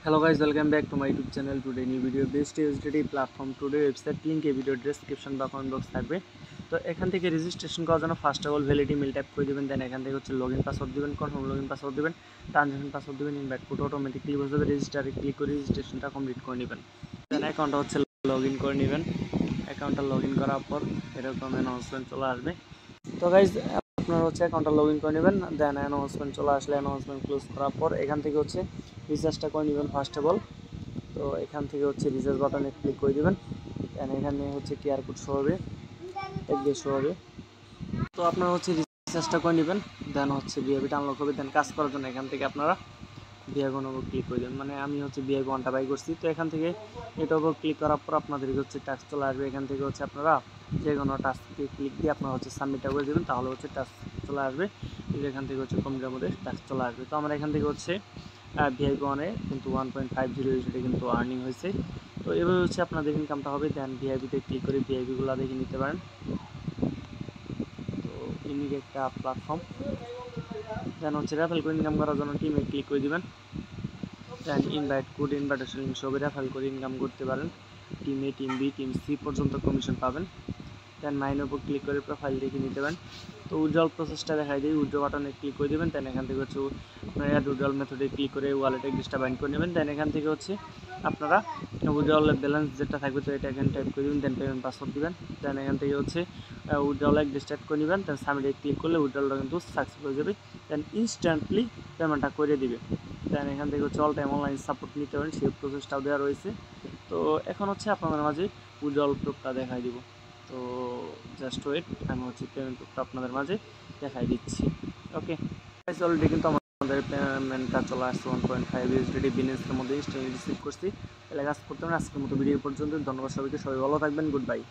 Hello guys, welcome back to my YouTube channel. Today new video best USDT platform today website link এই video description বা comment box থাকবে। তো এখান থেকে registration করার জন্য first of all validity mail tap করে দিবেন, দেন এখান থেকে হচ্ছে লগইন পাসওয়ার্ড দিবেন, কনফার্ম লগইন পাসওয়ার্ড দিবেন, ট্রানজাকশন পাসওয়ার্ড দিবেন, ইনভাইট কোড অটোমেটিক্যালি বসে যাবে। রেজিস্টারে ক্লিক করে রেজিস্ট্রেশনটা কমপ্লিট করে নেবেন। দেন অ্যাকাউন্টটা হচ্ছে লগইন করে নেবেন। অ্যাকাউন্টটা লগইন করার পর এরকম অ্যানাউন্সমেন্ট চলে আসবে। তো গাইজ আপনারা হচ্ছে অ্যাকাউন্টটা লগইন করে নেবেন, দেন অ্যানাউন্সমেন্ট চলে আসলে অ্যানাউন্সমেন্ট ক্লোজ করার পর এখান থেকে হচ্ছে রিচার্জটা করে নেবেন ফার্স্ট অফ অল। তো এখান থেকে হচ্ছে রিচার্জ বাটনে ক্লিক করে দেবেন, দেন এখানে হচ্ছে কিউআর কোড শো হবে, একদিকে শো হবে। তো আপনারা হচ্ছে রিচার্জটা করে নেবেন, দেন হচ্ছে ভিআইপিটা আনলক হবে। দেন কাজ করার জন্য এখান থেকে আপনারা ভিআইপি ওপর ক্লিক করে দেবেন, মানে আমি হচ্ছে ভিআইপি ওয়ানটা বাই করছি। তো এখান থেকে এটার উপর ক্লিক করার পর আপনাদেরকে হচ্ছে টাস্ক চলে আসবে। এখান থেকে হচ্ছে আপনারা যে কোনো টাস্কে ক্লিক দিয়ে আপনারা হচ্ছে সাবমিটটা করে দেবেন, তাহলে হচ্ছে টাস্ক চলে আসবে। এখান থেকে হচ্ছে কম্পিউটার মধ্যে টাস্ক চলে আসবে। তো আমরা এখান থেকে হচ্ছে ভিআইপি ওয়ানে কিন্তু 1.50 ইউএসডি কিন্তু আর্নিং হয়েছে। তো এভাবে হচ্ছে আপনাদের ইনকামটা হবে। দেন ভিআইপিতে ক্লিক করে ভিআইপিগুলো দেখে নিতে পারেন। তো ইউনিক একটা প্ল্যাটফর্ম। দেন হচ্ছে রেফারেল করে ইনকাম করার জন্য টিমে ক্লিক করে দেবেন, দেন ইনভাইট কোড ইনভাইটেশন লিঙ্ক সবে রেফারেল করে ইনকাম করতে পারেন। টিম এ, টিম বি, টিম সি পর্যন্ত কমিশন পাবেন। দেন মাইনের উপর ক্লিক করে প্রোফাইল দেখে নিতে পারেন। তো উইথড্রল প্রসেসটা দেখাই দিই। উইথড্র বাটনে ক্লিক করে দেবেন, দেন এখান থেকে হচ্ছে আপনারা অ্যাড উইথড্রল মেথডে ক্লিক করে ওয়ালেট অ্যাড্রেসটা বাইন্ড করে নেবেন। দেন এখান থেকে হচ্ছে আপনারা উইথড্রলের ব্যালেন্স যেটা থাকবে তো এটা এখানে টাইপ করে দেবেন, দেন পেমেন্ট পাসওয়ার্ড দিবেন। দেন এখান থেকে হচ্ছে উইথড্রল অ্যাড্রেস টাইপ করে নেবেন, দেন সাবমিটে ক্লিক করলে উইথড্রলটা কিন্তু সাকসেস হয়ে যাবে। দেন ইনস্ট্যান্টলি পেমেন্টটা করে দিবে। দেন এখান থেকে হচ্ছে অল টাইম অনলাইন সাপোর্ট নিতে পারেন, সেই প্রসেসটাও দেওয়া রয়েছে। তো এখন হচ্ছে আপনাদের মাঝে উইথড্রল প্রুফটা দেখাই দিব। তো জাস্ট ওয়েট, আমি হচ্ছে পেমেন্ট প্রুফটা আপনাদের মাঝে দেখাই দিচ্ছি। ওকে, অলরেডি কিন্তু আমাদের পেমেন্টটা চলে আসছে 1.5 ইউএসডি বিনেন্সের মধ্যে ইনস্ট্যান্টলি রিসিভ করছি। তাহলে কাজ করতে হবে। আজকের মতো ভিডিও পর্যন্ত। ধন্যবাদ সবাইকে, সবাই ভালো থাকবেন। Good bye.